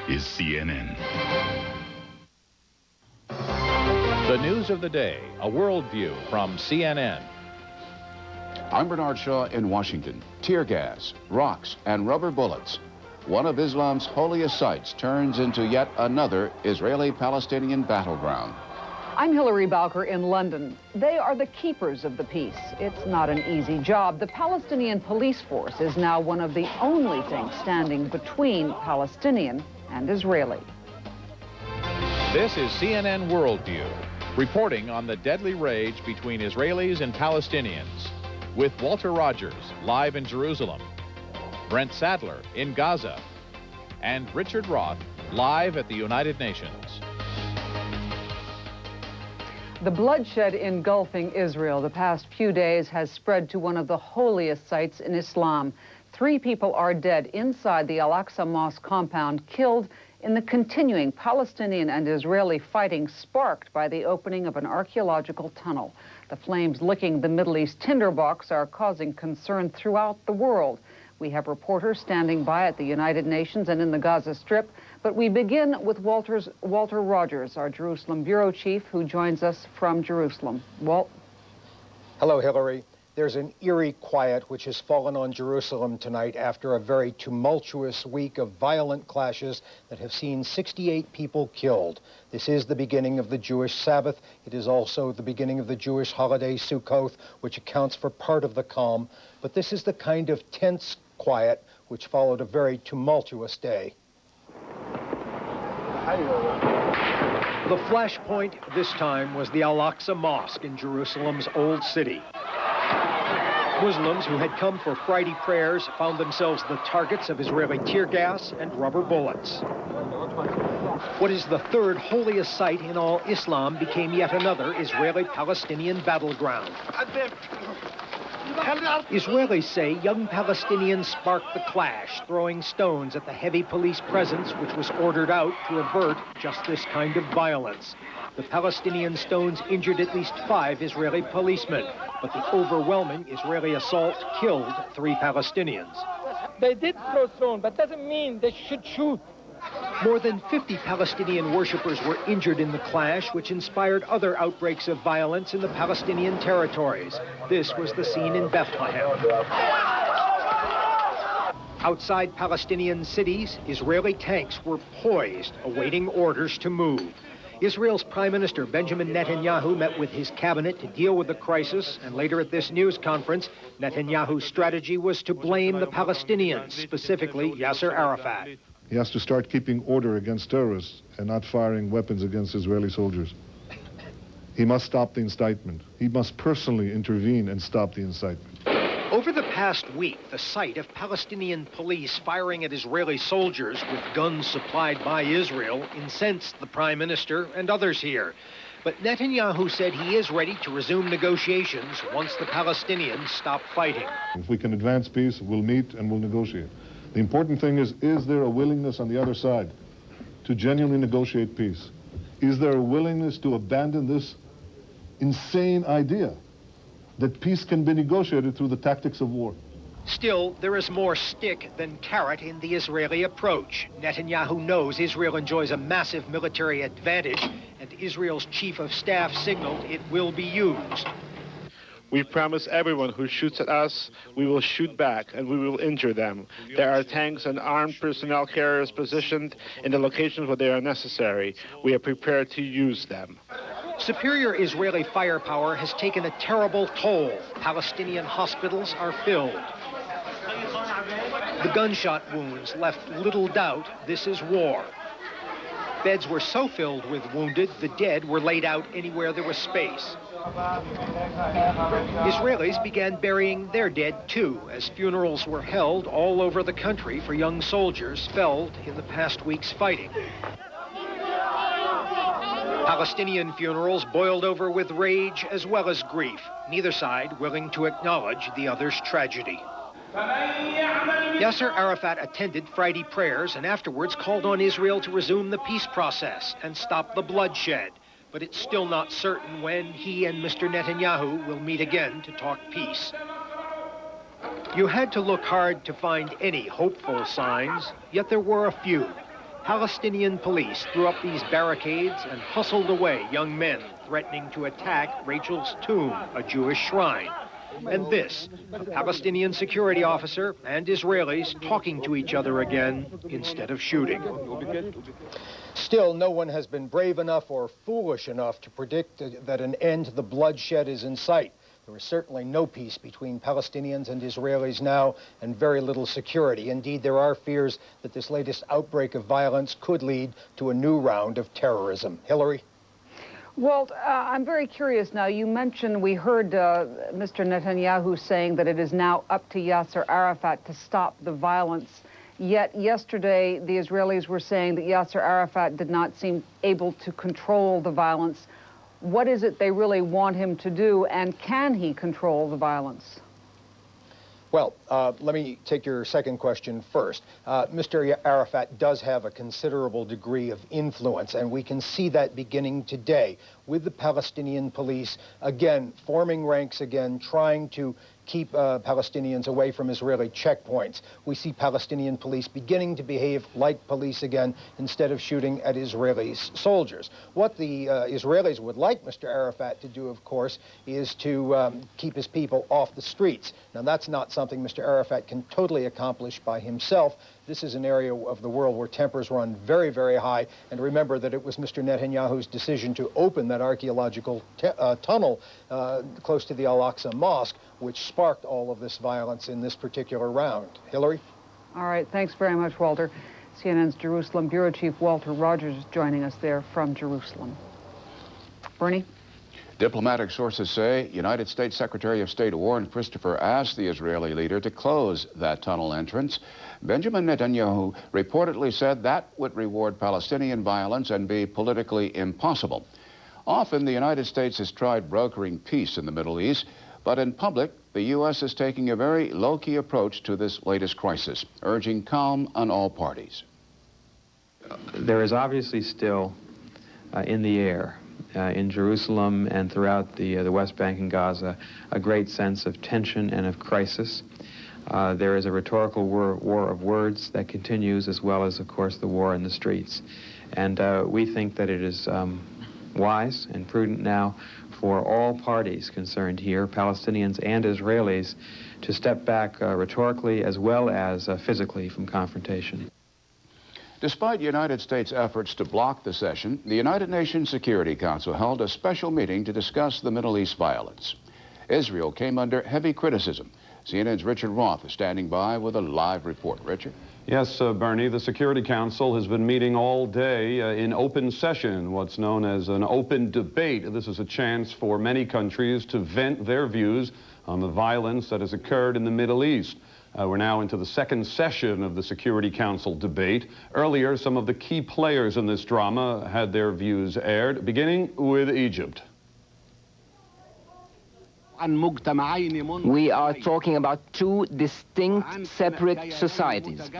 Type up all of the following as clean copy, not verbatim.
is CNN. The news of the day, a worldview from CNN. I'm Bernard Shaw in Washington. Tear gas, rocks, and rubber bullets. One of Islam's holiest sites turns into yet another Israeli-Palestinian battleground. I'm Hilary Bowker in London. They are the keepers of the peace. It's not an easy job. The Palestinian police force is now one of the only things standing between Palestinian and Israeli. This is CNN Worldview, reporting on the deadly rage between Israelis and Palestinians, with Walter Rogers, live in Jerusalem, Brent Sadler in Gaza, and Richard Roth, live at the United Nations. The bloodshed engulfing Israel the past few days has spread to one of the holiest sites in Islam. 3 people are dead inside the Al-Aqsa Mosque compound, killed in the continuing Palestinian and Israeli fighting sparked by the opening of an archaeological tunnel. The flames licking the Middle East tinderbox are causing concern throughout the world. We have reporters standing by at the United Nations and in the Gaza Strip, but we begin with Walter Rogers, our Jerusalem bureau chief, who joins us from Jerusalem. Walt. Hello, Hillary. There's an eerie quiet which has fallen on Jerusalem tonight after a very tumultuous week of violent clashes that have seen 68 people killed. This is the beginning of the Jewish Sabbath. It is also the beginning of the Jewish holiday Sukkot, which accounts for part of the calm. But this is the kind of tense quiet which followed a very tumultuous day. The flashpoint this time was the Al-Aqsa Mosque in Jerusalem's Old City. Muslims who had come for Friday prayers found themselves the targets of Israeli tear gas and rubber bullets. What is the third holiest site in all Islam became yet another Israeli-Palestinian battleground. Israelis say young Palestinians sparked the clash, throwing stones at the heavy police presence which was ordered out to avert just this kind of violence. The Palestinian stones injured at least 5 Israeli policemen, but the overwhelming Israeli assault killed 3 Palestinians. They did throw stones, but doesn't mean they should shoot. More than 50 Palestinian worshippers were injured in the clash, which inspired other outbreaks of violence in the Palestinian territories. This was the scene in Bethlehem. Outside Palestinian cities, Israeli tanks were poised, awaiting orders to move. Israel's Prime Minister Benjamin Netanyahu met with his cabinet to deal with the crisis, and later at this news conference, Netanyahu's strategy was to blame the Palestinians, specifically Yasser Arafat. He has to start keeping order against terrorists and not firing weapons against Israeli soldiers. He must stop the incitement. He must personally intervene and stop the incitement. Over the past week, the sight of Palestinian police firing at Israeli soldiers with guns supplied by Israel incensed the Prime Minister and others here. But Netanyahu said he is ready to resume negotiations once the Palestinians stop fighting. If we can advance peace, we'll meet and we'll negotiate. The important thing is there a willingness on the other side to genuinely negotiate peace? Is there a willingness to abandon this insane idea that peace can be negotiated through the tactics of war? Still, there is more stick than carrot in the Israeli approach. Netanyahu knows Israel enjoys a massive military advantage, and Israel's chief of staff signaled it will be used. We promise everyone who shoots at us, we will shoot back and we will injure them. There are tanks and armed personnel carriers positioned in the locations where they are necessary. We are prepared to use them. Superior Israeli firepower has taken a terrible toll. Palestinian hospitals are filled. The gunshot wounds left little doubt this is war. Beds were so filled with wounded, the dead were laid out anywhere there was space. Israelis began burying their dead too, as funerals were held all over the country for young soldiers felled in the past week's fighting. Palestinian funerals boiled over with rage as well as grief, neither side willing to acknowledge the other's tragedy. Yasser Arafat attended Friday prayers and afterwards called on Israel to resume the peace process and stop the bloodshed. But it's still not certain when he and Mr. Netanyahu will meet again to talk peace. You had to look hard to find any hopeful signs, yet there were a few. Palestinian police threw up these barricades and hustled away young men threatening to attack Rachel's tomb, a Jewish shrine. And this, a Palestinian security officer and Israelis talking to each other again instead of shooting. Still, no one has been brave enough or foolish enough to predict that an end to the bloodshed is in sight. There is certainly no peace between Palestinians and Israelis now, and very little security. Indeed, there are fears that this latest outbreak of violence could lead to a new round of terrorism. Hillary? Walt, I'm very curious now. You mentioned, we heard Mr. Netanyahu saying that it is now up to Yasser Arafat to stop the violence. Yet yesterday, the Israelis were saying that Yasser Arafat did not seem able to control the violence. What is it they really want him to do, and can he control the violence? Well, let me take your second question first. Mr. Arafat does have a considerable degree of influence, and we can see that beginning today with the Palestinian police, again, forming ranks again, trying to keep Palestinians away from Israeli checkpoints. We see Palestinian police beginning to behave like police again instead of shooting at Israeli soldiers. What the Israelis would like Mr. Arafat to do, of course, is to keep his people off the streets. Now, that's not something Mr. Arafat can totally accomplish by himself. This is an area of the world where tempers run very, very high. And remember that it was Mr. Netanyahu's decision to open that archaeological tunnel close to the Al-Aqsa Mosque which sparked all of this violence in this particular round. Hillary? All right, thanks very much, Walter. CNN's Jerusalem Bureau Chief Walter Rogers is joining us there from Jerusalem. Bernie? Diplomatic sources say United States Secretary of State Warren Christopher asked the Israeli leader to close that tunnel entrance. Benjamin Netanyahu reportedly said that would reward Palestinian violence and be politically impossible. Often, the United States has tried brokering peace in the Middle East, but in public, the U.S. is taking a very low-key approach to this latest crisis, urging calm on all parties. There is obviously still in the air, in Jerusalem and throughout the West Bank and Gaza, a great sense of tension and of crisis. There is a rhetorical war of words that continues, as well as, of course, the war in the streets. And we think that it is wise and prudent now for all parties concerned here, Palestinians and Israelis, to step back rhetorically as well as physically from confrontation. Despite United States efforts to block the session, the United Nations Security Council held a special meeting to discuss the Middle East violence. Israel came under heavy criticism. CNN's Richard Roth is standing by with a live report. Richard? Yes, Bernie, the Security Council has been meeting all day in open session, what's known as an open debate. This is a chance for many countries to vent their views on the violence that has occurred in the Middle East. We're now into the second session of the Security Council debate. Earlier, some of the key players in this drama had their views aired, beginning with Egypt. We are talking about two distinct, separate societies,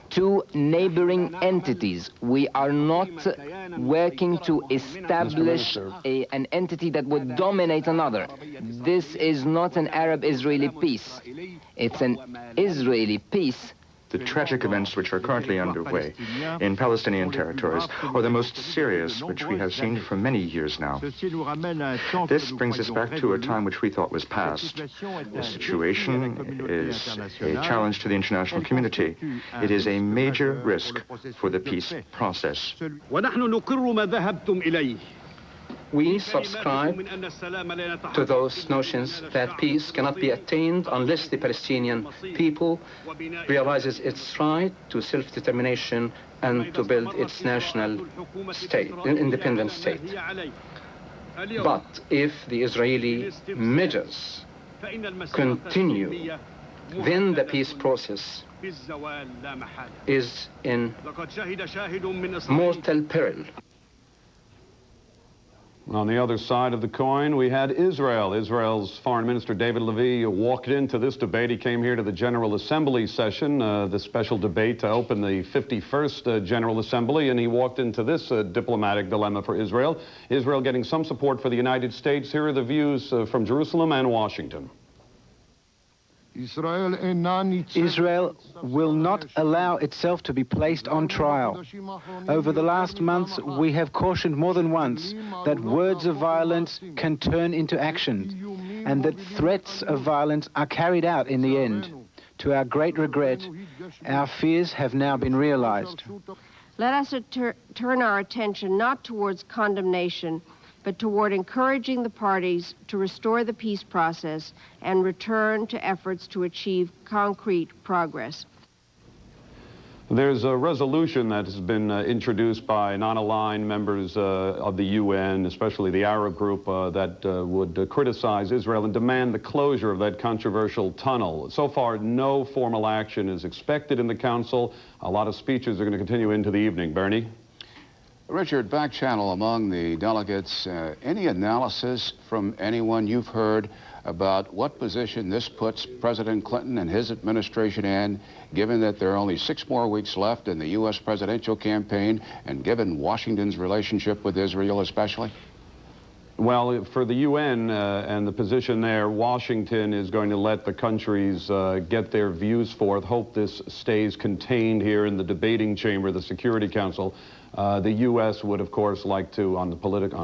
two neighboring entities. We are not working to establish an entity that would dominate another. This is not an Arab-Israeli peace. It's an Israeli peace. The tragic events which are currently underway in Palestinian territories are the most serious which we have seen for many years now. This brings us back to a time which we thought was past. The situation is a challenge to the international community. It is a major risk for the peace process. We subscribe to those notions that peace cannot be attained unless the Palestinian people realizes its right to self-determination and to build its national state, an independent state. But if the Israeli measures continue, then the peace process is in mortal peril. On the other side of the coin, we had Israel. Israel's Foreign Minister David Levy walked into this debate. He came here to the General Assembly session, the special debate to open the 51st General Assembly, and he walked into this diplomatic dilemma for Israel. Israel getting some support for the United States. Here are the views from Jerusalem and Washington. Israel will not allow itself to be placed on trial. Over the last months, we have cautioned more than once that words of violence can turn into action, and that threats of violence are carried out in the end. To our great regret, our fears have now been realized. Let us turn our attention not towards condemnation, but toward encouraging the parties to restore the peace process and return to efforts to achieve concrete progress. There's a resolution that has been introduced by non-aligned members of the UN, especially the Arab group, that would criticize Israel and demand the closure of that controversial tunnel. So far, no formal action is expected in the Council. A lot of speeches are going to continue into the evening. Bernie? Richard, back channel among the delegates, any analysis from anyone you've heard about what position this puts President Clinton and his administration in, given that there are only 6 more weeks left in the U.S. presidential campaign, and given Washington's relationship with Israel especially? Well, for the UN and the position there, Washington is going to let the countries get their views forth. Hope this stays contained here in the debating chamber, the Security Council. The U.S. would, of course, like to,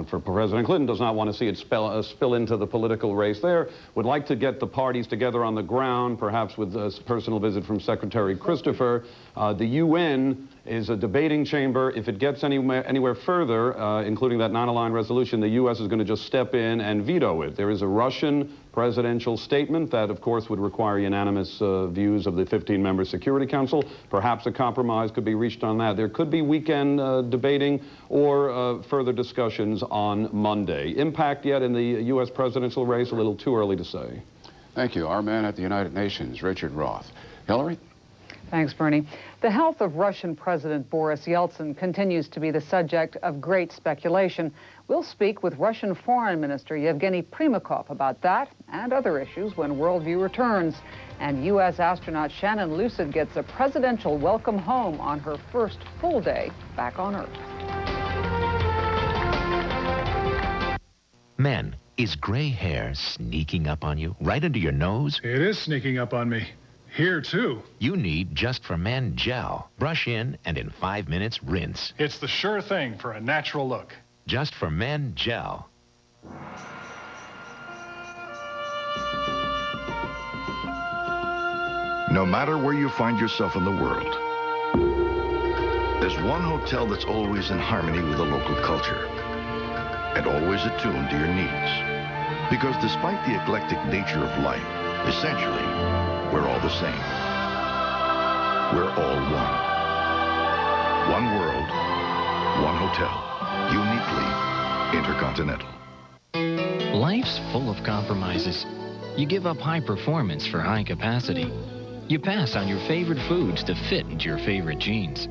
for President Clinton, does not want to see it spill into the political race there, would like to get the parties together on the ground, perhaps with a personal visit from Secretary Christopher. The UN is a debating chamber. If it gets anywhere further, including that non-aligned resolution, the U.S. is going to just step in and veto it. There is a Russian presidential statement that, of course, would require unanimous views of the 15-member Security Council. Perhaps a compromise could be reached on that. There could be weekend debating or further discussions on Monday. Impact yet in the U.S. presidential race? A little too early to say. Thank you. Our man at the United Nations, Richard Roth. Hillary? Thanks, Bernie. The health of Russian President Boris Yeltsin continues to be the subject of great speculation. We'll speak with Russian Foreign Minister Yevgeny Primakov about that and other issues when WorldView returns. And U.S. astronaut Shannon Lucid gets a presidential welcome home on her first full day back on Earth. Men, is gray hair sneaking up on you, right under your nose? It is sneaking up on me. Here, too. You need Just for Men gel. Brush in, and in 5 minutes, rinse. It's the sure thing for a natural look. Just for Men gel. No matter where you find yourself in the world, there's one hotel that's always in harmony with the local culture and always attuned to your needs. Because despite the eclectic nature of life, essentially, we're all the same. We're all one. One world, one hotel, uniquely intercontinental. Life's full of compromises. You give up high performance for high capacity. You pass on your favorite foods to fit into your favorite jeans.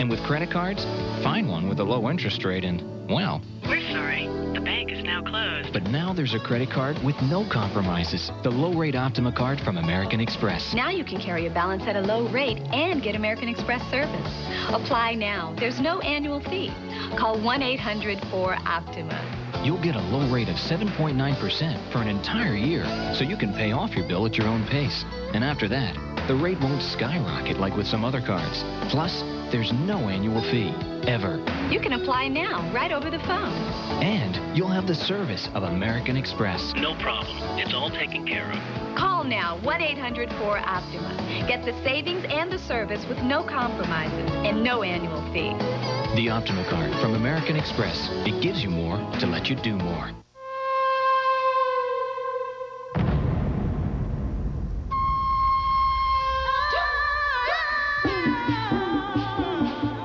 And with credit cards, find one with a low interest rate and, well... We're sorry. The bank is now closed. But now there's a credit card with no compromises. The low-rate Optima card from American Express. Now you can carry a balance at a low rate and get American Express service. Apply now. There's no annual fee. Call 1-800-4-OPTIMA. You'll get a low rate of 7.9% for an entire year, so you can pay off your bill at your own pace. And after that, the rate won't skyrocket like with some other cards. Plus, there's no annual fee, ever. You can apply now, right over the phone. And you'll have the service of American Express. No problem. It's all taken care of. Call now, 1-800-4-OPTIMA. Get the savings and the service with no compromises and no annual fee. The Optima card from American Express. It gives you more to let you do more.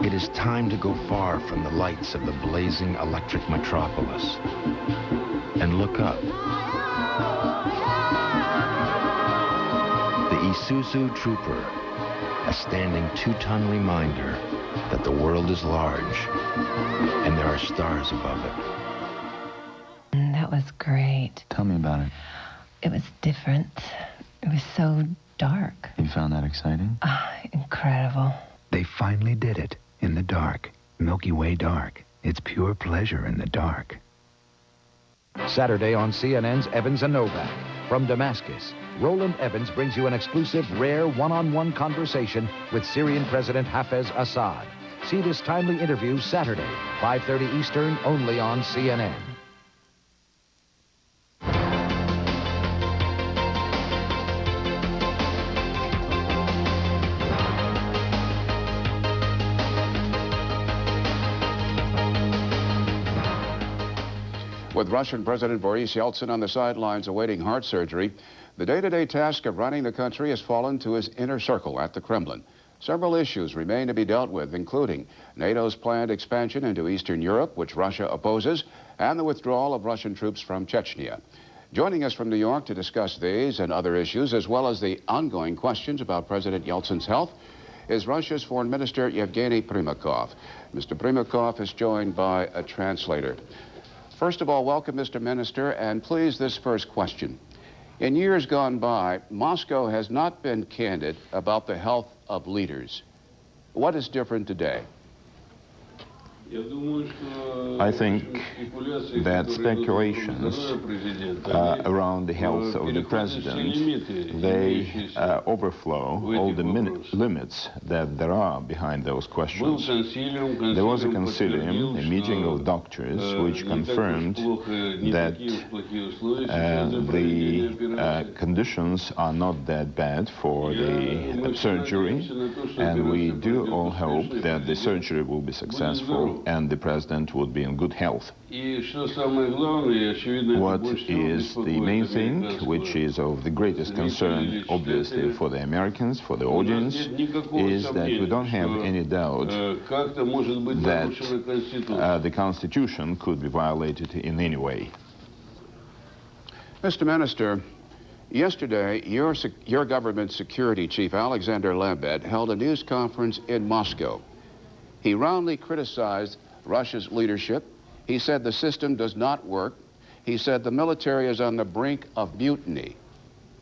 It is time to go far from the lights of the blazing electric metropolis and look up. The Isuzu Trooper, a standing 2-ton reminder that the world is large and there are stars above it. That was great. Tell me about it. It was different. It was so dark. You found that exciting? Incredible. They finally did it. In the dark. Milky Way dark. It's pure pleasure in the dark. Saturday on CNN's Evans and Novak. From Damascus, Roland Evans brings you an exclusive, rare one-on-one conversation with Syrian President Hafez Assad. See this timely interview Saturday, 5:30 Eastern, only on CNN. With Russian President Boris Yeltsin on the sidelines awaiting heart surgery, the day-to-day task of running the country has fallen to his inner circle at the Kremlin. Several issues remain to be dealt with, including NATO's planned expansion into Eastern Europe, which Russia opposes, and the withdrawal of Russian troops from Chechnya. Joining us from New York to discuss these and other issues, as well as the ongoing questions about President Yeltsin's health, is Russia's Foreign Minister Yevgeny Primakov. Mr. Primakov is joined by a translator. First of all, welcome, Mr. Minister, and please, this first question. In years gone by, Moscow has not been candid about the health of leaders. What is different today? I think that speculations around the health of the president, they overflow all the limits that there are behind those questions. There was a concilium, a meeting of doctors, which confirmed that the conditions are not that bad for the surgery, and we do all hope that the surgery will be successful and the president would be in good health. What is the main thing, which is of the greatest concern, obviously, for the Americans, for the audience, is that we don't have any doubt that the Constitution could be violated in any way. Mr. Minister, yesterday, your government security chief, Alexander Lebed, held a news conference in Moscow. He roundly criticized Russia's leadership. He said the system does not work. He said the military is on the brink of mutiny.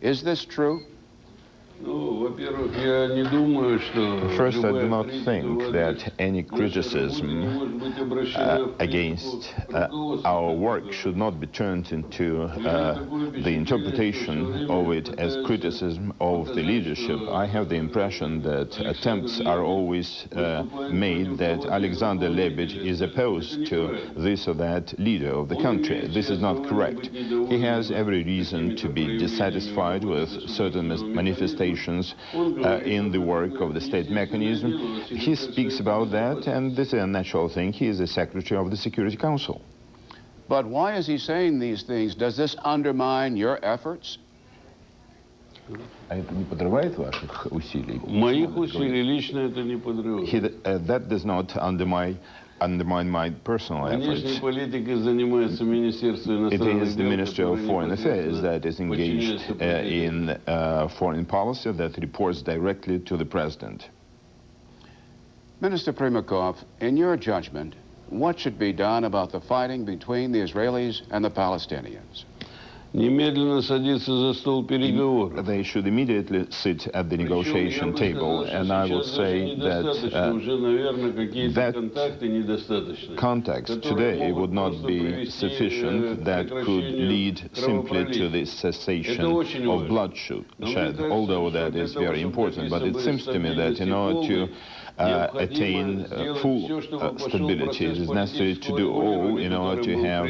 Is this true? First, I do not think that any criticism against our work should not be turned into the interpretation of it as criticism of the leadership. I have the impression that attempts are always made that Alexander Lebed is opposed to this or that leader of the country. This is not correct. He has every reason to be dissatisfied with certain manifestations in the work of the state mechanism. He speaks about that, and this is a natural thing. He is the Secretary of the Security Council. But why is he saying these things? Does this undermine your efforts? That does not undermine my personal efforts. It is the Ministry of Foreign Affairs that is engaged in foreign policy that reports directly to the President. Minister Primakov, in your judgment, what should be done about the fighting between the Israelis and the Palestinians? They should immediately sit at the negotiation table, and I would say that that context today would not be sufficient that could lead simply to the cessation of bloodshed, although that is very important. But it seems to me that in order to attain full stability, it is necessary to do all in order to have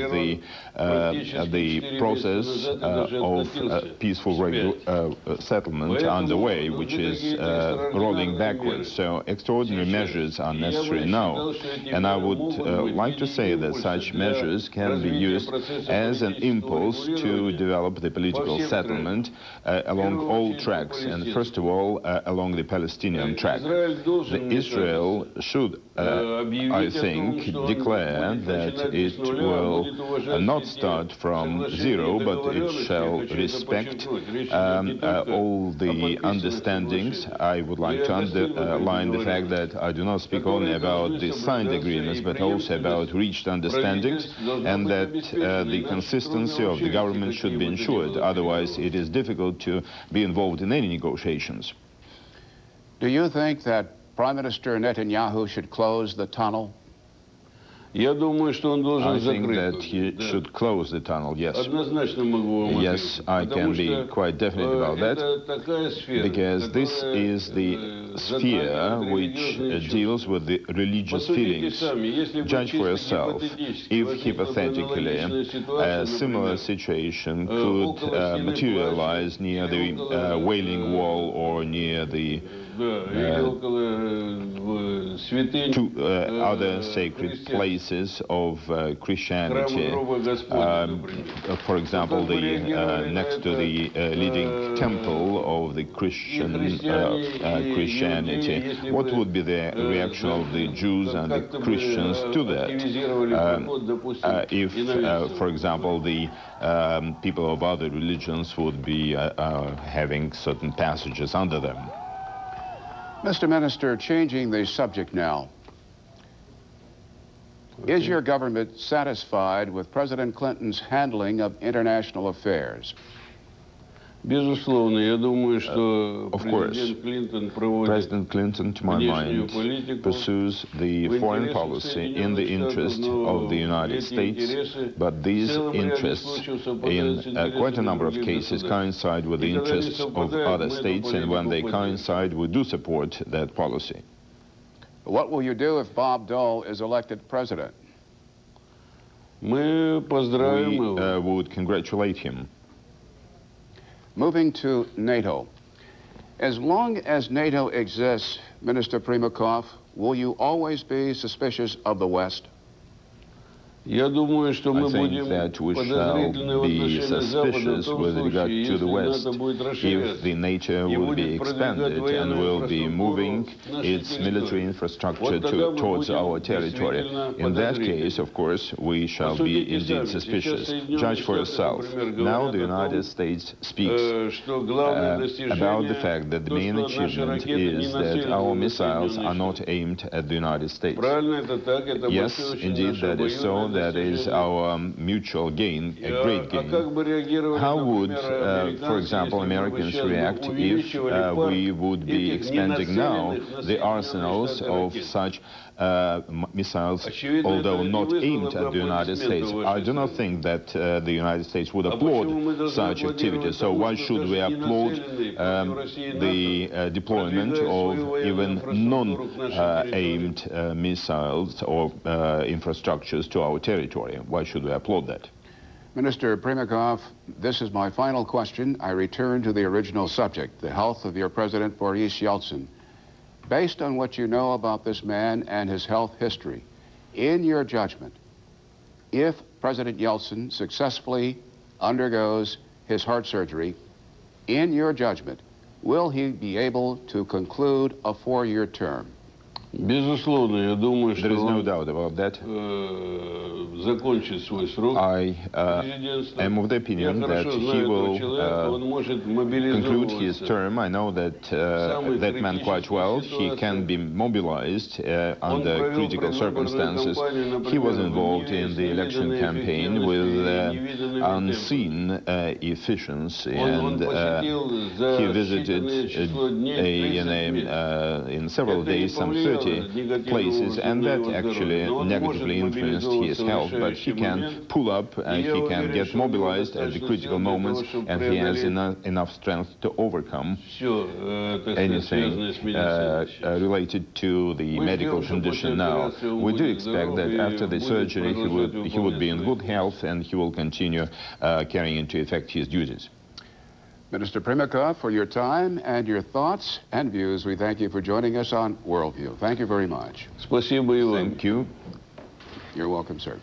the process of peaceful settlement underway, which is rolling backwards. So extraordinary measures are necessary now, and I would like to say that such measures can be used as an impulse to develop the political settlement along all tracks, and first of all along the Palestinian track. Israel should, I think, declare that it will not start from zero, but it shall respect all the understandings. I would like to underline the fact that I do not speak only about the signed agreements, but also about reached understandings, and that the consistency of the government should be ensured. Otherwise, it is difficult to be involved in any negotiations. Do you think that Prime Minister Netanyahu should close the tunnel? I think that he should close the tunnel, yes. Yes, I can be quite definite about that, because this is the sphere which deals with the religious feelings. Judge for yourself if hypothetically a similar situation could materialize near the Wailing Wall or near the two other sacred places of Christianity. For example, next to the leading temple of the Christianity. What would be the reaction of the Jews and the Christians to that? If, for example, the people of other religions would be having certain passages under them. Mr. Minister, changing the subject now. Is your government satisfied with President Clinton's handling of international affairs? Of course, President Clinton, to my mind, pursues the foreign policy in the interest of the United States, but these interests, in quite a number of cases, coincide with the interests of other states, and when they coincide, we do support that policy. What will you do if Bob Dole is elected president? We would congratulate him. Moving to NATO. As long as NATO exists, Minister Primakov, will you always be suspicious of the West? I think that we shall be suspicious with regard to the West if the NATO will be expanded and will be moving its military infrastructure towards our territory. In that case, of course, we shall be indeed suspicious. Judge for yourself. Now the United States speaks about the fact that the main achievement is that our missiles are not aimed at the United States. Yes, indeed, that is so. That is our mutual gain, a great gain. How would, for example, Americans react if we would be expanding now the arsenals of such missiles, although not aimed at the United States? I do not think that the United States would applaud such activities. So why should we applaud the deployment of even non-aimed missiles or infrastructures to our territory? Why should we applaud that? Minister Primakov, this is my final question. I return to the original subject, the health of your president, Boris Yeltsin. Based on what you know about this man and his health history, in your judgment, if President Yeltsin successfully undergoes his heart surgery, in your judgment, will he be able to conclude a 4-year term? There is no doubt about that. I am of the opinion that he will conclude his term. I know that that man quite well. He can be mobilized under critical circumstances. He was involved in the election campaign with unseen efficiency, and he visited in several days some 30 places, and that actually negatively influenced his health. But he can pull up and he can get mobilized at the critical moments, and he has enough strength to overcome anything related to the medical condition now. We do expect that after the surgery he would be in good health and he will continue carrying into effect his duties. Minister Primakov, for your time and your thoughts and views, we thank you for joining us on WorldView. Thank you very much. Thank you. You're welcome, sir.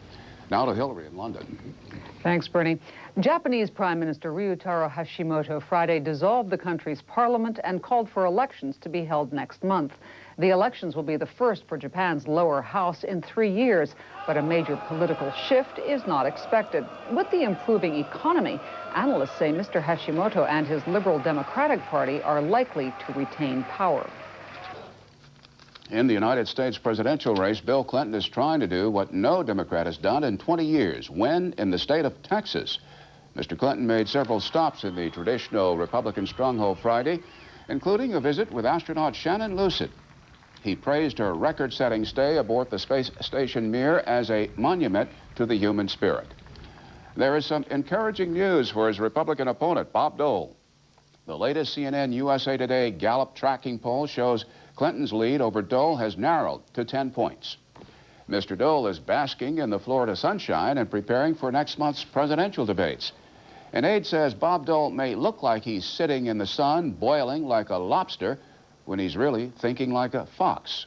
Now to Hillary in London. Thanks, Bernie. Japanese Prime Minister Ryutaro Hashimoto Friday dissolved the country's parliament and called for elections to be held next month. The elections will be the first for Japan's lower house in 3 years, but a major political shift is not expected. With the improving economy, analysts say Mr. Hashimoto and his Liberal Democratic Party are likely to retain power. In the United States presidential race, Bill Clinton is trying to do what no Democrat has done in 20 years, when, in the state of Texas, Mr. Clinton made several stops in the traditional Republican stronghold Friday, including a visit with astronaut Shannon Lucid. He praised her record-setting stay aboard the space station Mir as a monument to the human spirit. There is some encouraging news for his Republican opponent, Bob Dole. The latest CNN USA Today Gallup tracking poll shows Clinton's lead over Dole has narrowed to 10 points. Mr. Dole is basking in the Florida sunshine and preparing for next month's presidential debates. An aide says Bob Dole may look like he's sitting in the sun, boiling like a lobster, when he's really thinking like a fox.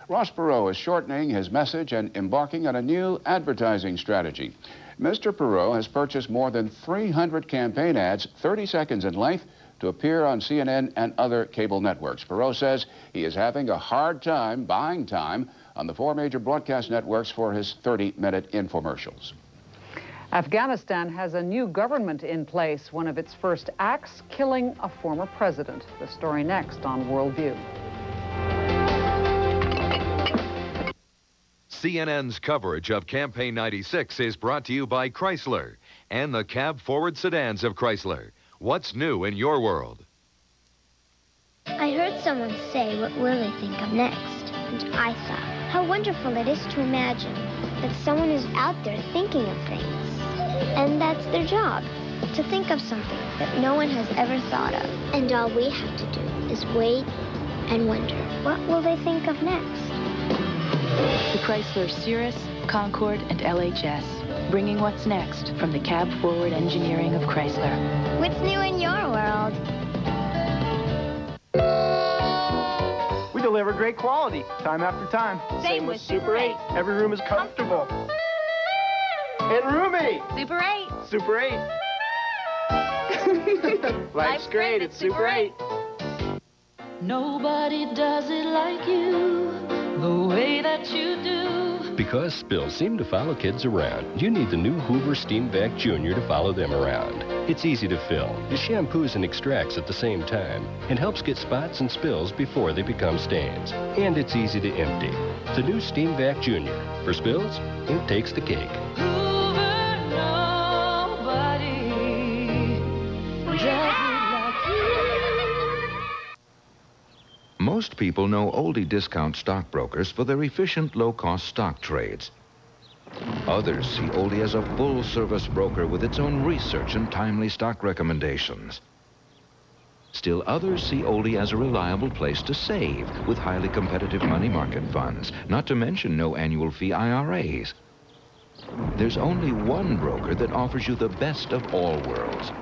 Ross Perot is shortening his message and embarking on a new advertising strategy. Mr. Perot has purchased more than 300 campaign ads, 30 seconds in length, to appear on CNN and other cable networks. Perot says he is having a hard time buying time on the 4 major broadcast networks for his 30-minute infomercials. Afghanistan has a new government in place. One of its first acts, killing a former president. The story next on WorldView. CNN's coverage of Campaign 96 is brought to you by Chrysler and the cab-forward sedans of Chrysler. What's new in your world? I heard someone say, what will they think of next? And I thought, how wonderful it is to imagine that someone is out there thinking of things. And that's their job, to think of something that no one has ever thought of. And all we have to do is wait and wonder, what will they think of next? The Chrysler Cirrus, Concorde, and LHS, bringing what's next from the cab-forward engineering of Chrysler. What's new in your world? We deliver great quality, time after time. Same with Super 8. Every room is comfortable. And roomy. Super 8. Super 8. Life's great at Super 8. Nobody does it like you, the way that you do. Because spills seem to follow kids around, you need the new Hoover Steam Vac Junior to follow them around. It's easy to fill. It shampoos and extracts at the same time and helps get spots and spills before they become stains. And it's easy to empty. The new Steam Vac Junior. For spills, it takes the cake. Hoover, nobody does it like you. Most people know oldie discount stockbrokers for their efficient, low-cost stock trades. Others see oldie as a full-service broker with its own research and timely stock recommendations. Still others see oldie as a reliable place to save with highly competitive money market funds, not to mention no annual fee IRAs. There's only one broker that offers you the best of all worlds.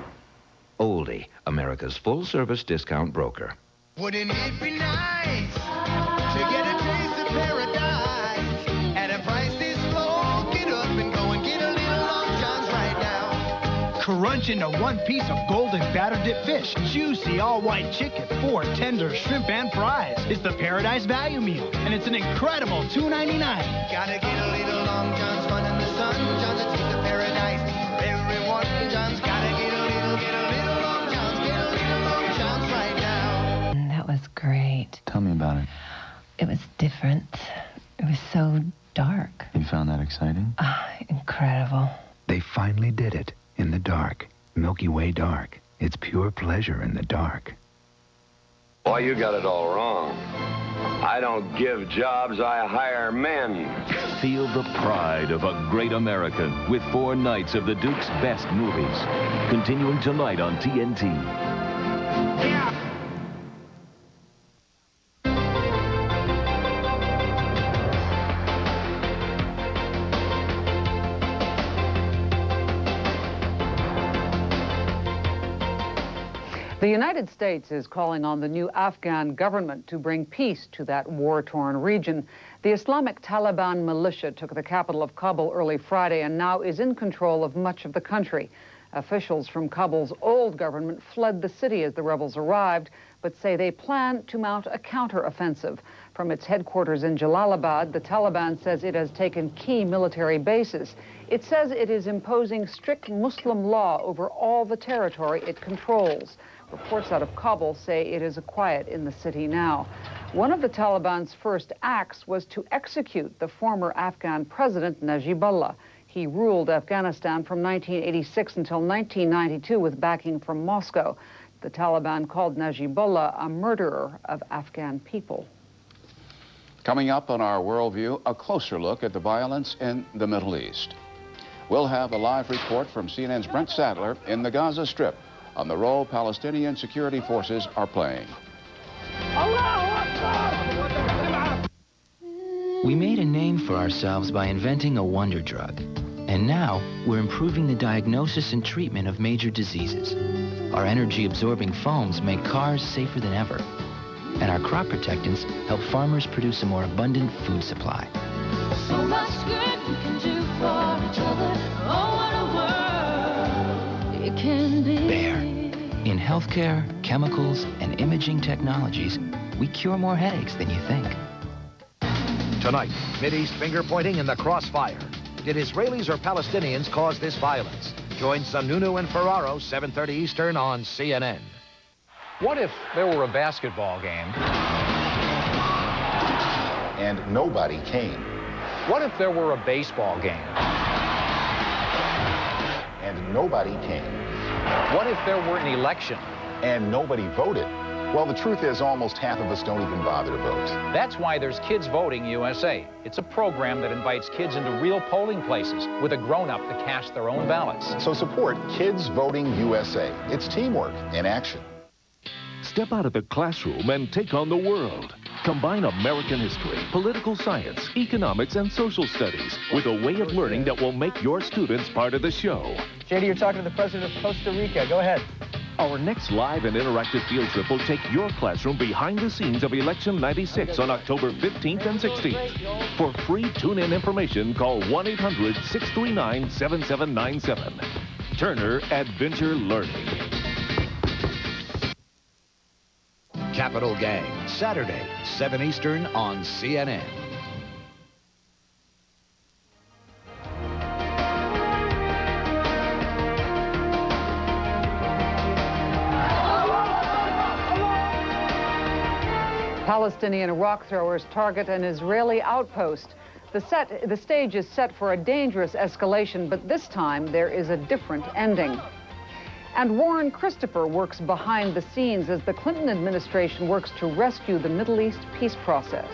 Oldie, America's full-service discount broker. Wouldn't it be nice to get a taste of paradise at a price this low? Get up and go and get a little Long John's right now. Crunch into one piece of golden batter-dipped fish, juicy all-white chicken, 4 tender shrimp and fries. It's the Paradise Value Meal, and it's an incredible $2.99. Gotta get a little Long John's fun in the sun. John's a taste of paradise for everyone. John's gotta get a little Long John's, get a little Long John's right now. That was great. Tell me about it. It was different. It was so dark. You found that exciting? Incredible. They finally did it in the dark. Milky Way dark. It's pure pleasure in the dark. Boy, you got it all wrong. I don't give jobs, I hire men. Feel the pride of a great American with 4 nights of the Duke's best movies. Continuing tonight on TNT. Yeah. The United States is calling on the new Afghan government to bring peace to that war-torn region. The Islamic Taliban militia took the capital of Kabul early Friday and now is in control of much of the country. Officials from Kabul's old government fled the city as the rebels arrived, but say they plan to mount a counter-offensive. From its headquarters in Jalalabad, the Taliban says it has taken key military bases. It says it is imposing strict Muslim law over all the territory it controls. Reports out of Kabul say it is quiet in the city now. One of the Taliban's first acts was to execute the former Afghan president Najibullah. He ruled Afghanistan from 1986 until 1992 with backing from Moscow. The Taliban called Najibullah a murderer of Afghan people. Coming up on our Worldview, a closer look at the violence in the Middle East. We'll have a live report from CNN's Brent Sadler in the Gaza Strip on the role Palestinian security forces are playing. We made a name for ourselves by inventing a wonder drug. And now, we're improving the diagnosis and treatment of major diseases. Our energy-absorbing foams make cars safer than ever. And our crop protectants help farmers produce a more abundant food supply. So much good we can do for each other. Oh, what a world it can be. Bayer. In healthcare, chemicals, and imaging technologies, we cure more headaches than you think. Tonight, Mideast finger-pointing in the crossfire. Did Israelis or Palestinians cause this violence? Join Sununu and Ferraro, 7:30 Eastern on CNN. What if there were a basketball game and nobody came? What if there were a baseball game and nobody came? What if there were an election and nobody voted? Well, the truth is almost half of us don't even bother to vote. That's why there's Kids Voting USA. It's a program that invites kids into real polling places with a grown-up to cast their own ballots. So support Kids Voting USA. It's teamwork in action. Step out of the classroom and take on the world. Combine American history, political science, economics, and social studies with a way of learning that will make your students part of the show. JD, you're talking to the president of Costa Rica. Go ahead. Our next live and interactive field trip will take your classroom behind the scenes of Election 96 on October 15th and 16th. For free tune-in information, call 1-800-639-7797. Turner Adventure Learning. Capital Gang, Saturday, 7 Eastern on CNN. Palestinian rock throwers target an Israeli outpost. The stage is set for a dangerous escalation, but this time there is a different ending. And Warren Christopher works behind the scenes as the Clinton administration works to rescue the Middle East peace process.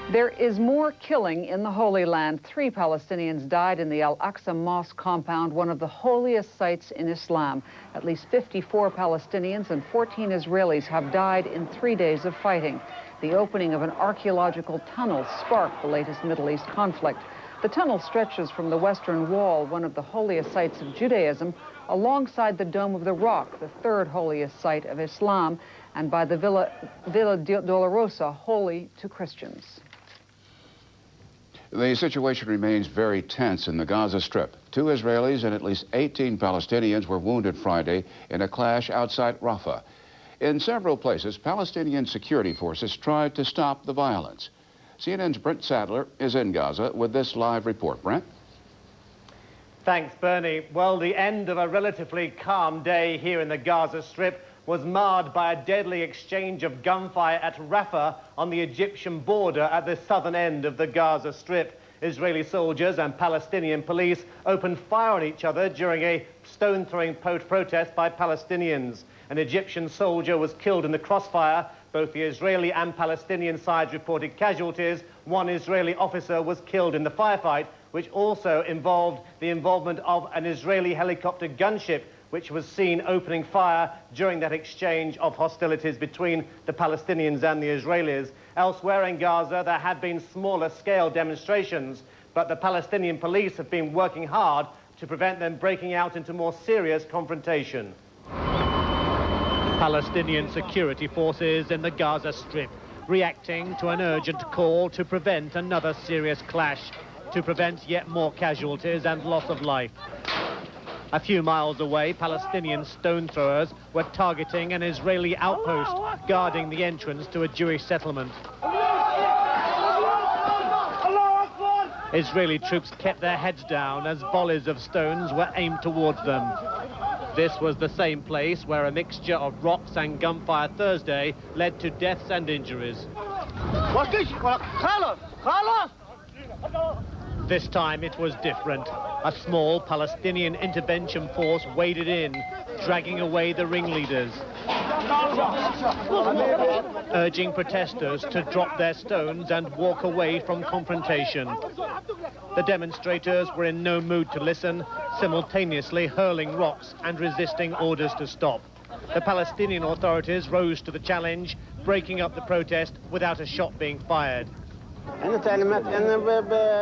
There is more killing in the Holy Land. 3 Palestinians died in the Al-Aqsa Mosque compound, one of the holiest sites in Islam. At least 54 Palestinians and 14 Israelis have died in 3 days of fighting. The opening of an archaeological tunnel sparked the latest Middle East conflict. The tunnel stretches from the Western Wall, one of the holiest sites of Judaism, alongside the Dome of the Rock, the 3rd holiest site of Islam, and by the Villa Dolorosa, holy to Christians. The situation remains very tense in the Gaza Strip. 2 Israelis and at least 18 Palestinians were wounded Friday in a clash outside Rafah. In several places, Palestinian security forces tried to stop the violence. CNN's Brent Sadler is in Gaza with this live report. Brent? Thanks, Bernie. Well, the end of a relatively calm day here in the Gaza Strip was marred by a deadly exchange of gunfire at Rafah on the Egyptian border at the southern end of the Gaza Strip. Israeli soldiers and Palestinian police opened fire on each other during a stone-throwing protest by Palestinians. An Egyptian soldier was killed in the crossfire. Both the Israeli and Palestinian sides reported casualties. 1 Israeli officer was killed in the firefight, which also involved the involvement of an Israeli helicopter gunship, which was seen opening fire during that exchange of hostilities between the Palestinians and the Israelis. Elsewhere in Gaza, there had been smaller-scale demonstrations, but the Palestinian police have been working hard to prevent them breaking out into more serious confrontation. Palestinian security forces in the Gaza Strip reacting to an urgent call to prevent another serious clash, to prevent yet more casualties and loss of life. A few miles away, Palestinian stone throwers were targeting an Israeli outpost guarding the entrance to a Jewish settlement. Israeli troops kept their heads down as volleys of stones were aimed towards them. This was the same place where a mixture of rocks and gunfire Thursday led to deaths and injuries. This time it was different. A small Palestinian intervention force waded in, dragging away the ringleaders, urging protesters to drop their stones and walk away from confrontation. The demonstrators were in no mood to listen, simultaneously hurling rocks and resisting orders to stop. The Palestinian authorities rose to the challenge, breaking up the protest without a shot being fired.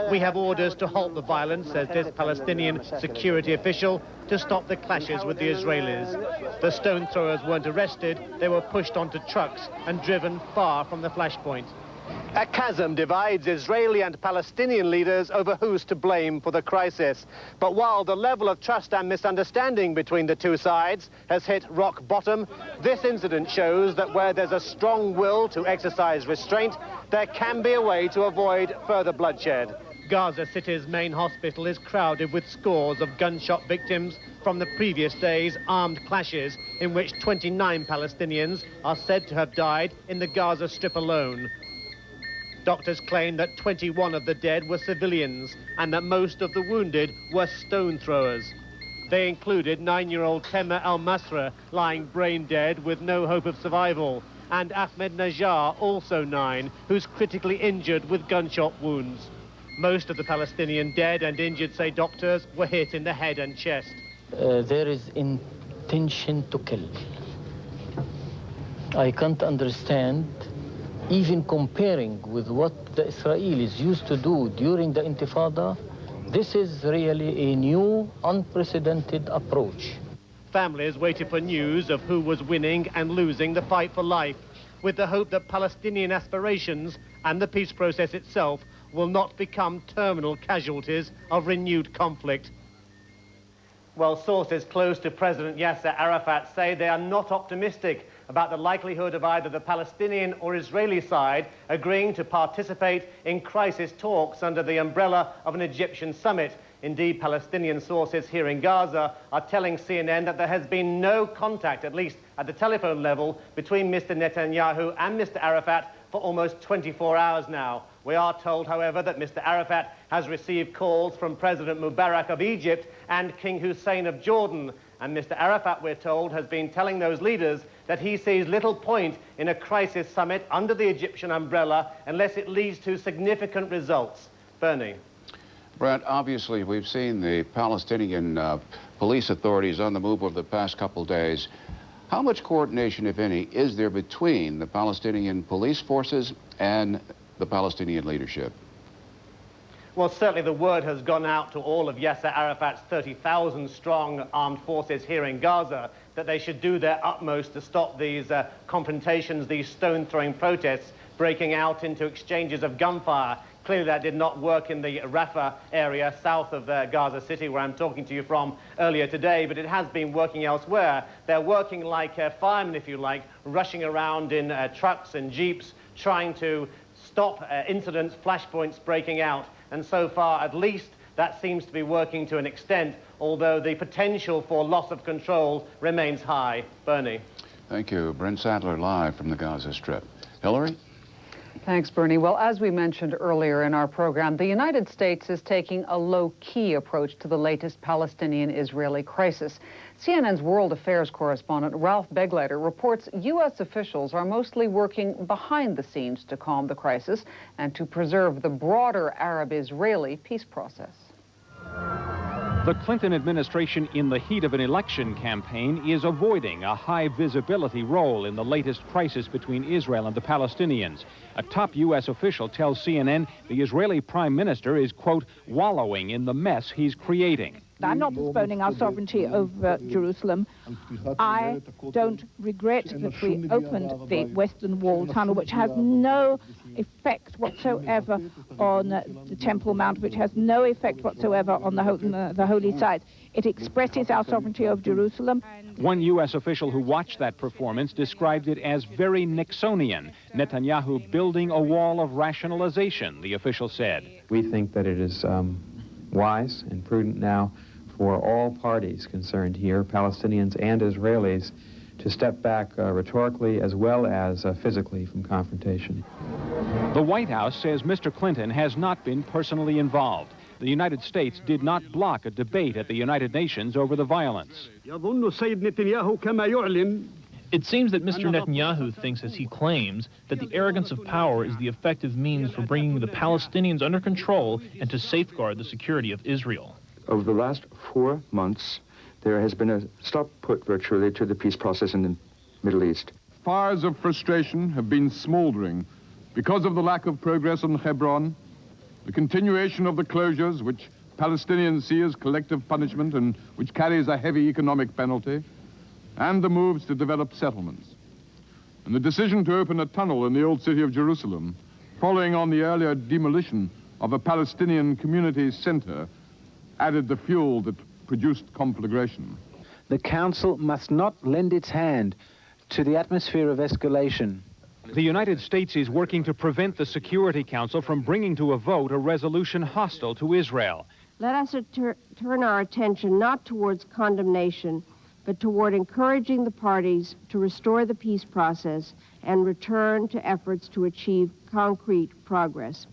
We have orders to halt the violence, says this Palestinian security official, to stop the clashes with the Israelis. The stone throwers weren't arrested, they were pushed onto trucks and driven far from the flashpoint. A chasm divides Israeli and Palestinian leaders over who's to blame for the crisis. But while the level of trust and misunderstanding between the two sides has hit rock bottom, this incident shows that where there's a strong will to exercise restraint, there can be a way to avoid further bloodshed. Gaza City's main hospital is crowded with scores of gunshot victims from the previous day's armed clashes in which 29 Palestinians are said to have died in the Gaza Strip alone. Doctors claim that 21 of the dead were civilians and that most of the wounded were stone throwers. They included 9-year-old Temer al-Masra, lying brain dead with no hope of survival, and Ahmed Najjar, also 9, who's critically injured with gunshot wounds. Most of the Palestinian dead and injured, say doctors, were hit in the head and chest. There is intention to kill. I can't understand, even comparing with what the Israelis used to do during the Intifada, this is really a new, unprecedented approach. Families waited for news of who was winning and losing the fight for life, with the hope that Palestinian aspirations and the peace process itself will not become terminal casualties of renewed conflict. Well, sources close to President Yasser Arafat say they are not optimistic about the likelihood of either the Palestinian or Israeli side agreeing to participate in crisis talks under the umbrella of an Egyptian summit. Indeed, Palestinian sources here in Gaza are telling CNN that there has been no contact, at least at the telephone level, between Mr. Netanyahu and Mr. Arafat for almost 24 hours now. We are told, however, that Mr. Arafat has received calls from President Mubarak of Egypt and King Hussein of Jordan. And Mr. Arafat, we're told, has been telling those leaders that he sees little point in a crisis summit under the Egyptian umbrella unless it leads to significant results. Bernie. Brett, obviously we've seen the Palestinian police authorities on the move over the past couple days. How much coordination, if any, is there between the Palestinian police forces and the Palestinian leadership? Well, certainly the word has gone out to all of Yasser Arafat's 30,000-strong armed forces here in Gaza that they should do their utmost to stop these confrontations, these stone-throwing protests breaking out into exchanges of gunfire. Clearly that did not work in the Rafah area south of Gaza City, where I'm talking to you from earlier today, but it has been working elsewhere. They're working like firemen, if you like, rushing around in trucks and jeeps, trying to stop incidents, flashpoints breaking out. And so far, at least, that seems to be working to an extent, although the potential for loss of control remains high. Bernie. Thank you. Brent Sadler live from the Gaza Strip. Hillary? Thanks, Bernie. Well, as we mentioned earlier in our program, the United States is taking a low-key approach to the latest Palestinian-Israeli crisis. CNN's World Affairs correspondent Ralph Begleiter reports U.S. officials are mostly working behind the scenes to calm the crisis and to preserve the broader Arab-Israeli peace process. The Clinton administration, in the heat of an election campaign, is avoiding a high-visibility role in the latest crisis between Israel and the Palestinians. A top U.S. official tells CNN the Israeli prime minister is, quote, wallowing in the mess he's creating. I'm not postponing our sovereignty over Jerusalem. I don't regret that we opened the Western Wall tunnel, which has no effect whatsoever on the Temple Mount, which has no effect whatsoever on the holy sites. It expresses our sovereignty over Jerusalem. One U.S. official who watched that performance described it as very Nixonian. Netanyahu building a wall of rationalization, the official said. We think that it is wise and prudent now for all parties concerned here, Palestinians and Israelis, to step back rhetorically as well as physically from confrontation. The White House says Mr. Clinton has not been personally involved. The United States did not block a debate at the United Nations over the violence. It seems that Mr. Netanyahu thinks, as he claims, that the arrogance of power is the effective means for bringing the Palestinians under control and to safeguard the security of Israel. Over the last 4 months, there has been a stop put virtually to the peace process in the Middle East. Fires of frustration have been smoldering because of the lack of progress on Hebron, the continuation of the closures, which Palestinians see as collective punishment and which carries a heavy economic penalty, and the moves to develop settlements. And the decision to open a tunnel in the old city of Jerusalem, following on the earlier demolition of a Palestinian community center, added the fuel that produced conflagration. The Council must not lend its hand to the atmosphere of escalation. The United States is working to prevent the Security Council from bringing to a vote a resolution hostile to Israel. Let us turn our attention not towards condemnation, but toward encouraging the parties to restore the peace process and return to efforts to achieve concrete progress.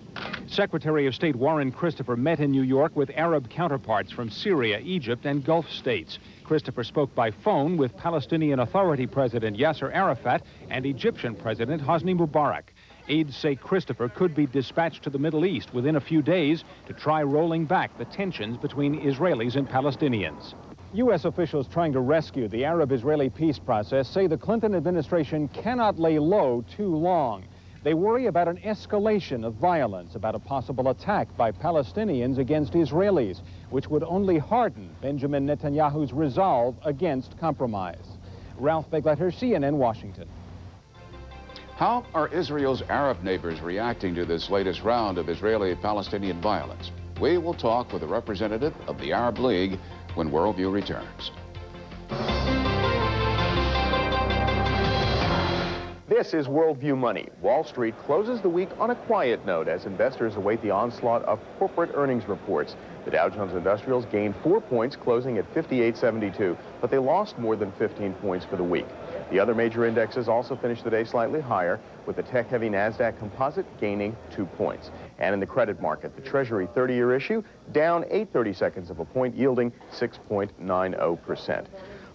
Secretary of State Warren Christopher met in New York with Arab counterparts from Syria, Egypt, and Gulf states. Christopher spoke by phone with Palestinian Authority President Yasser Arafat and Egyptian President Hosni Mubarak. Aides say Christopher could be dispatched to the Middle East within a few days to try rolling back the tensions between Israelis and Palestinians. U.S. officials trying to rescue the Arab-Israeli peace process say the Clinton administration cannot lay low too long. They worry about an escalation of violence, about a possible attack by Palestinians against Israelis, which would only harden Benjamin Netanyahu's resolve against compromise. Ralph Begleiter, CNN, Washington. How are Israel's Arab neighbors reacting to this latest round of Israeli-Palestinian violence? We will talk with a representative of the Arab League when WorldView returns. This is WorldView Money. Wall Street closes the week on a quiet note as investors await the onslaught of corporate earnings reports. The Dow Jones Industrials gained 4 points, closing at 58.72, but they lost more than 15 points for the week. The other major indexes also finished the day slightly higher, with the tech-heavy NASDAQ Composite gaining 2 points. And in the credit market, the Treasury 30-year issue down 8/32 of a point, yielding 6.90%.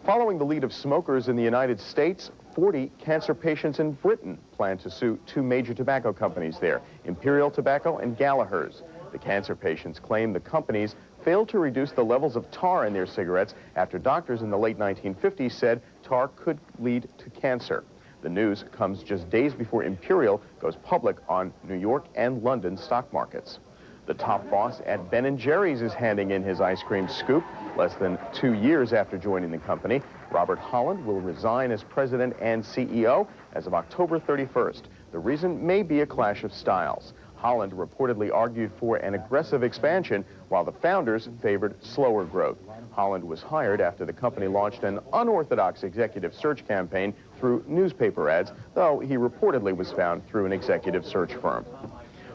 Following the lead of smokers in the United States, 40 cancer patients in Britain plan to sue 2 major tobacco companies there, Imperial Tobacco and Gallagher's. The cancer patients claim the companies failed to reduce the levels of tar in their cigarettes after doctors in the late 1950s said tar could lead to cancer. The news comes just days before Imperial goes public on New York and London stock markets. The top boss at Ben & Jerry's is handing in his ice cream scoop. Less than 2 years after joining the company, Robert Holland will resign as president and CEO as of October 31st. The reason may be a clash of styles. Holland reportedly argued for an aggressive expansion, while the founders favored slower growth. Holland was hired after the company launched an unorthodox executive search campaign through newspaper ads, though he reportedly was found through an executive search firm.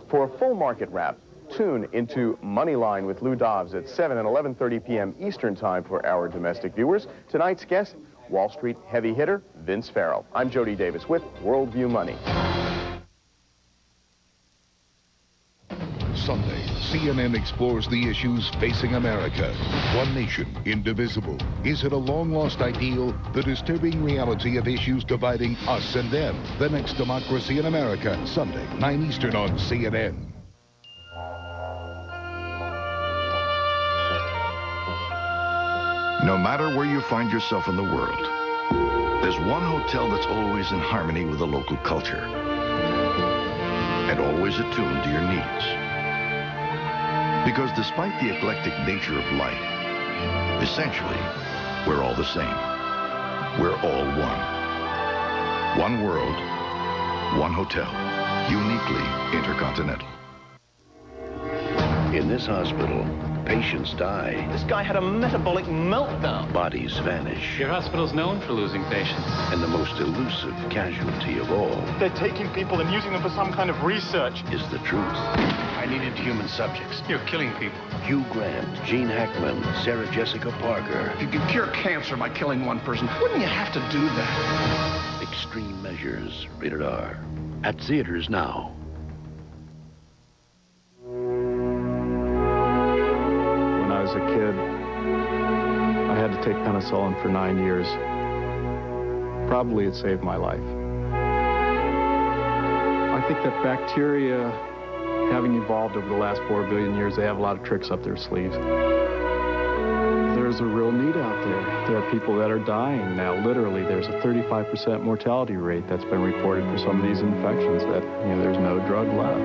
For a full market wrap, tune into Moneyline with Lou Dobbs at 7 and 11:30 p.m. Eastern Time for our domestic viewers. Tonight's guest, Wall Street heavy hitter Vince Farrell. I'm Jody Davis with WorldView Money. Sunday, CNN explores the issues facing America. One nation, indivisible. Is it a long-lost ideal? The disturbing reality of issues dividing us and them. The Next Democracy in America, Sunday, 9 Eastern on CNN. No matter where you find yourself in the world, there's one hotel that's always in harmony with the local culture and always attuned to your needs. Because despite the eclectic nature of life, essentially, we're all the same. We're all one. One world, one hotel, uniquely intercontinental. In this hospital, patients die. This guy had a metabolic meltdown. Bodies vanish. Your hospital's known for losing patients. And the most elusive casualty of all. They're taking people and using them for some kind of research. Is the truth. I needed human subjects. You're killing people. Hugh Grant, Gene Hackman, Sarah Jessica Parker. You can cure cancer by killing one person. Wouldn't you have to do that? Extreme Measures, rated R. At theaters now. take penicillin for 9 years. Probably it saved my life. I think that bacteria, having evolved over the last 4 billion years, they have a lot of tricks up their sleeves. There's a real need out there. There are people that are dying now. Literally, there's a 35% mortality rate that's been reported for some of these infections that, there's no drug left.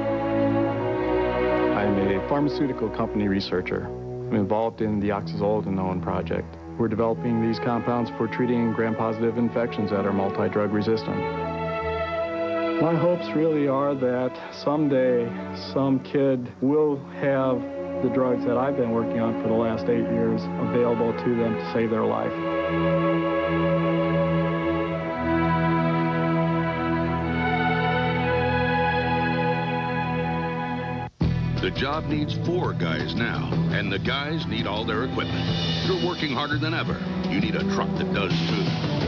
I'm a pharmaceutical company researcher. I'm involved in the oxazolidinone project. We're developing these compounds for treating gram-positive infections that are multi-drug resistant. My hopes really are that someday some kid will have the drugs that I've been working on for the last 8 years available to them to save their life. The job needs 4 guys now, and the guys need all their equipment. You're working harder than ever. You need a truck that does too.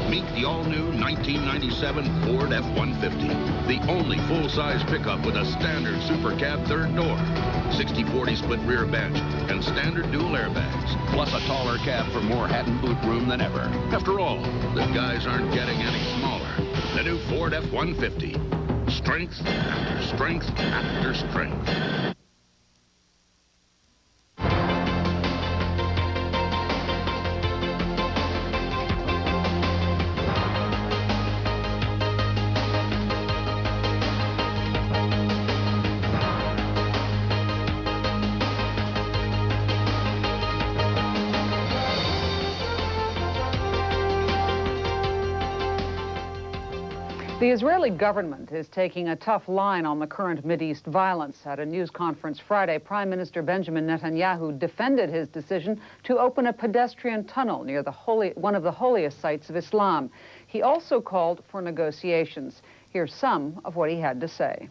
Meet the all-new 1997 Ford F-150, the only full-size pickup with a standard super cab third door, 60/40 split rear bench, and standard dual airbags, plus a taller cab for more hat and boot room than ever. After all, the guys aren't getting any smaller. The new Ford F-150. Strength after strength after strength. The Israeli government is taking a tough line on the current Mideast violence. At a news conference Friday, Prime Minister Benjamin Netanyahu defended his decision to open a pedestrian tunnel near one of the holiest sites of Islam. He also called for negotiations. Here's some of what he had to say.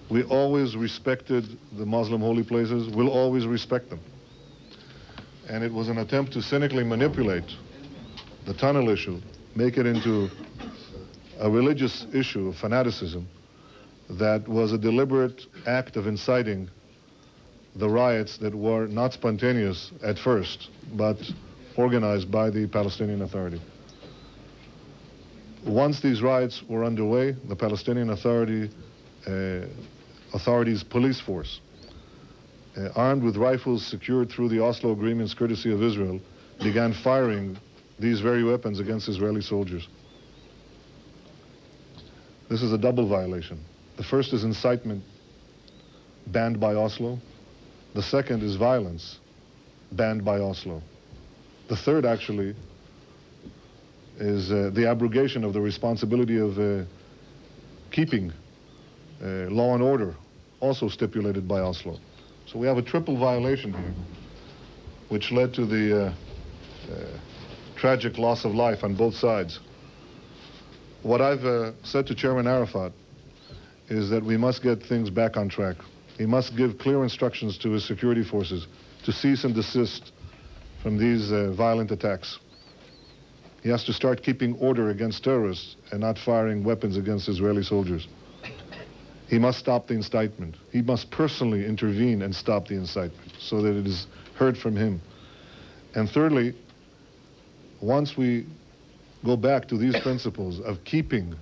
We always respected the Muslim holy places. We'll always respect them. And it was an attempt to cynically manipulate the tunnel issue, make it into a religious issue of fanaticism that was a deliberate act of inciting the riots that were not spontaneous at first, but organized by the Palestinian Authority. Once these riots were underway, the Palestinian Authority's police force, armed with rifles secured through the Oslo agreements courtesy of Israel, began firing these very weapons against Israeli soldiers. This is a double violation. The first is incitement, banned by Oslo. The second is violence, banned by Oslo. The third, actually, is the abrogation of the responsibility of keeping law and order, also stipulated by Oslo. So we have a triple violation here, which led to the tragic loss of life on both sides. What I've said to Chairman Arafat is that we must get things back on track. He must give clear instructions to his security forces to cease and desist from these violent attacks. He has to start keeping order against terrorists and not firing weapons against Israeli soldiers. He must stop the incitement. He must personally intervene and stop the incitement so that it is heard from him. And thirdly, once we go back to these principles of keeping,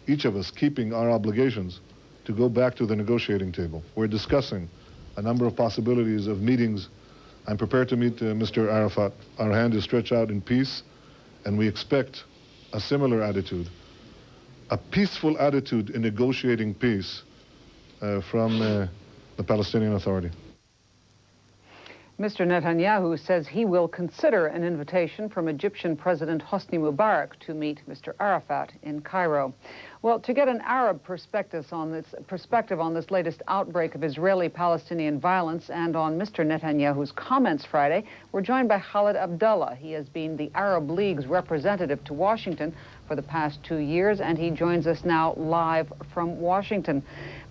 each of us keeping our obligations, to go back to the negotiating table. We're discussing a number of possibilities of meetings. I'm prepared to meet Mr. Arafat. Our hand is stretched out in peace, and we expect a similar attitude, a peaceful attitude in negotiating peace from the Palestinian Authority. Mr. Netanyahu says he will consider an invitation from Egyptian President Hosni Mubarak to meet Mr. Arafat in Cairo. Well, to get an Arab perspective on this latest outbreak of Israeli-Palestinian violence and on Mr. Netanyahu's comments Friday, we're joined by Khalid Abdullah. He has been the Arab League's representative to Washington for the past 2 years, and he joins us now live from Washington.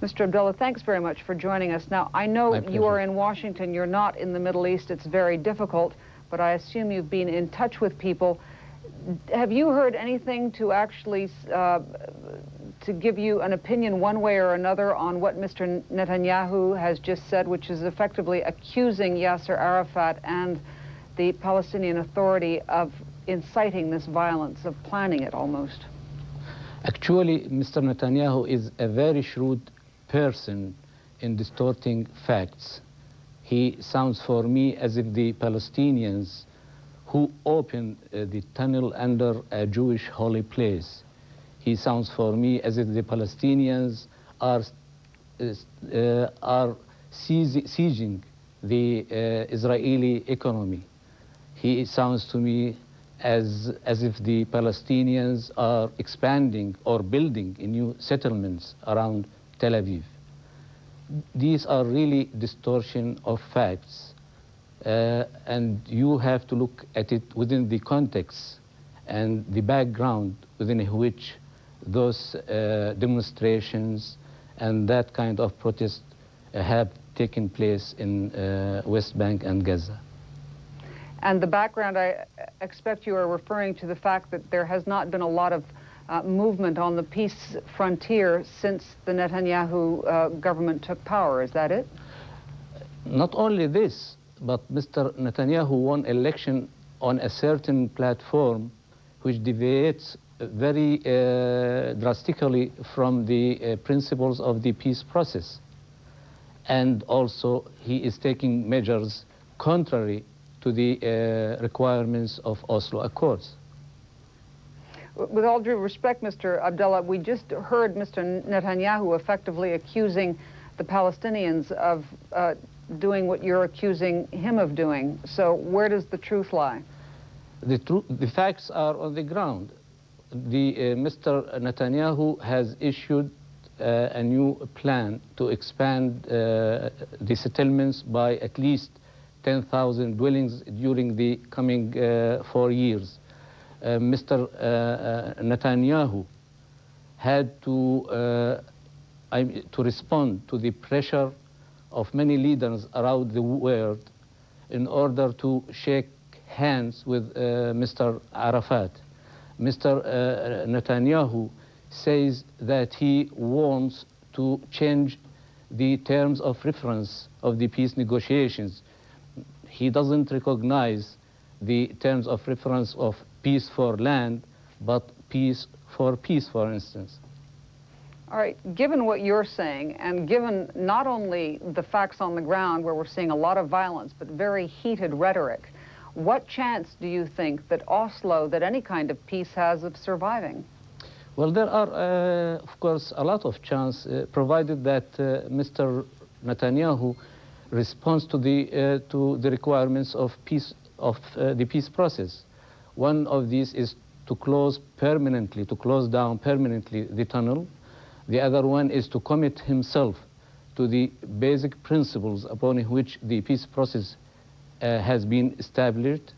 Mr. Abdullah, thanks very much for joining us. Now, I know you are in Washington. You're not in the Middle East. It's very difficult, but I assume you've been in touch with people. Have you heard anything to actually to give you an opinion one way or another on what Mr. Netanyahu has just said, which is effectively accusing Yasser Arafat and the Palestinian Authority of inciting this violence, of planning it almost? Actually, Mr. Netanyahu is a very shrewd person in distorting facts. He sounds for me as if the Palestinians who opened the tunnel under a Jewish holy place. He sounds for me as if the Palestinians are sieging the Israeli economy. He sounds to me as if the Palestinians are expanding or building new settlements around Tel Aviv. These are really distortion of facts, and you have to look at it within the context and the background within which those demonstrations and that kind of protest have taken place in West Bank and Gaza. And the background, I expect you are referring to the fact that there has not been a lot of movement on the peace frontier since the Netanyahu government took power. Is that it? Not only this, but Mr. Netanyahu won election on a certain platform which deviates very drastically from the principles of the peace process. And also he is taking measures contrary to the requirements of Oslo Accords. With all due respect, Mr. Abdullah, we just heard Mr. Netanyahu effectively accusing the Palestinians of doing what you're accusing him of doing. So where does the truth lie? The facts are on the ground. Mr. Netanyahu has issued a new plan to expand the settlements by at least 10,000 dwellings during the coming 4 years. Mr. Netanyahu had to respond to the pressure of many leaders around the world in order to shake hands with Mr. Arafat. Mr. Netanyahu says that he wants to change the terms of reference of the peace negotiations. He doesn't recognize the terms of reference of peace for land, but peace, for instance. All right, given what you're saying, and given not only the facts on the ground where we're seeing a lot of violence, but very heated rhetoric, what chance do you think that Oslo, that any kind of peace has of surviving? Well, there are, of course, a lot of chance, provided that Mr. Netanyahu responds to the requirements of peace, of the peace process. One of these is to close down permanently the tunnel. The other one is to commit himself to the basic principles upon which the peace process has been established.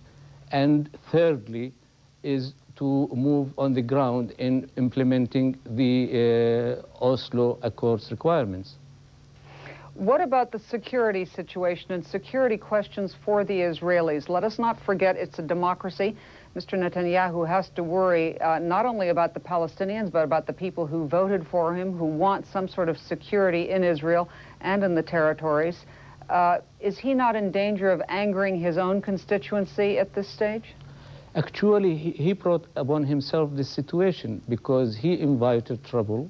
And thirdly is to move on the ground in implementing the Oslo Accords requirements. What about the security situation and security questions for the Israelis? Let us not forget it's a democracy. Mr. Netanyahu has to worry not only about the Palestinians, but about the people who voted for him, who want some sort of security in Israel and in the territories. Is he not in danger of angering his own constituency at this stage? Actually, he brought upon himself this situation because he invited trouble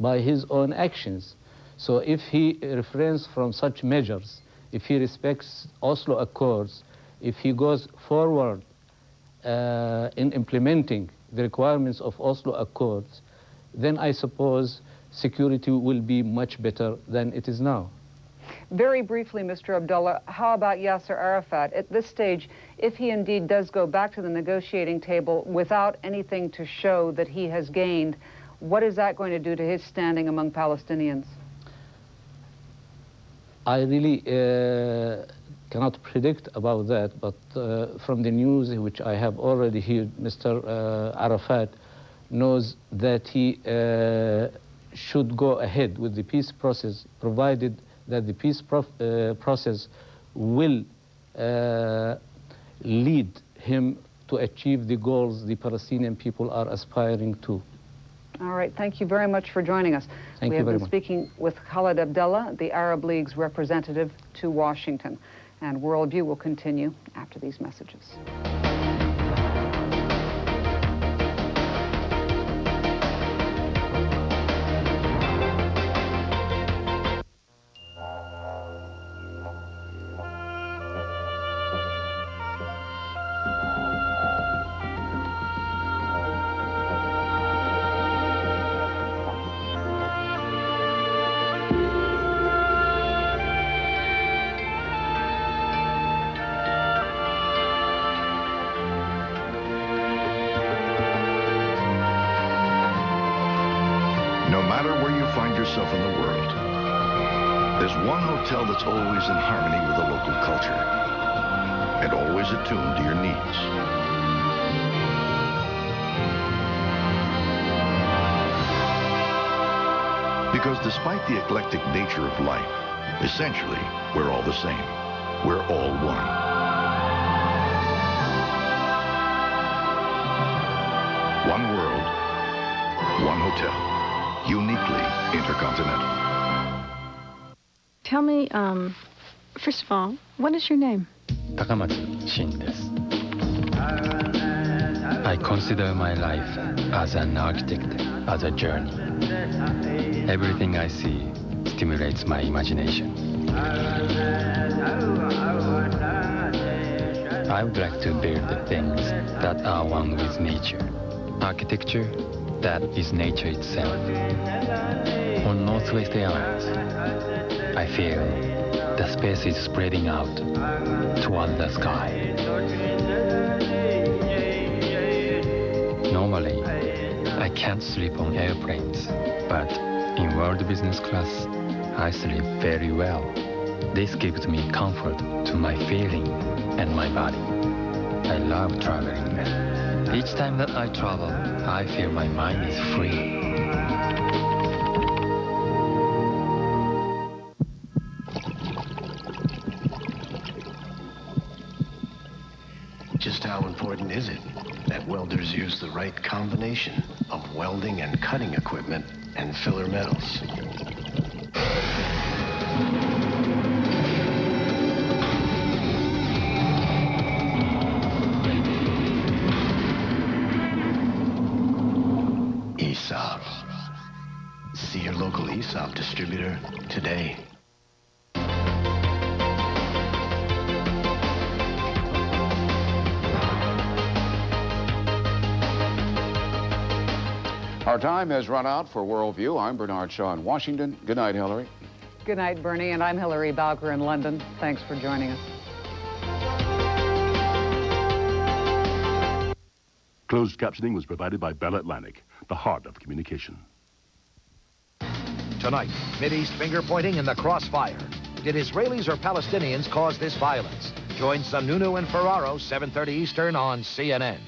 by his own actions. So if he refrains from such measures, if he respects Oslo Accords, if he goes forward in implementing the requirements of Oslo Accords, then I suppose security will be much better than it is now. Very briefly, Mr. Abdullah, how about Yasser Arafat? At this stage, if he indeed does go back to the negotiating table without anything to show that he has gained, what is that going to do to his standing among Palestinians? I really cannot predict about that, but from the news which I have already heard, Mr. Arafat knows that he should go ahead with the peace process, provided that the peace process will lead him to achieve the goals the Palestinian people are aspiring to. All right, thank you very much for joining us. We have been speaking with Khalid Abdullah, the Arab League's representative to Washington. And Worldview will continue after these messages. No matter where you find yourself in the world, there's one hotel that's always in harmony with the local culture and always attuned to your needs. Because despite the eclectic nature of life, essentially, we're all the same. We're all one. One world, one hotel. Uniquely intercontinental. Tell me, first of all, what is your name? Takamatsu Shin desu. I consider my life as an architect, as a journey. Everything I see stimulates my imagination. I would like to build the things that are one with nature. Architecture that is nature itself. On Northwest Airlines, I feel the space is spreading out toward the sky. Normally, I can't sleep on airplanes, but in world business class, I sleep very well. This gives me comfort to my feeling and my body. I love traveling. Each time that I travel, I feel my mind is free. Just how important is it that welders use the right combination of welding and cutting equipment and filler metals? ESOP. See your local ESOP distributor today. Our time has run out for Worldview. I'm Bernard Shaw in Washington. Good night, Hillary. Good night, Bernie, and I'm Hillary Bowker in London. Thanks for joining us. Closed captioning was provided by Bell Atlantic, the heart of communication. Tonight, Mideast finger-pointing in the crossfire. Did Israelis or Palestinians cause this violence? Join Sununu and Ferraro, 7:30 Eastern on CNN.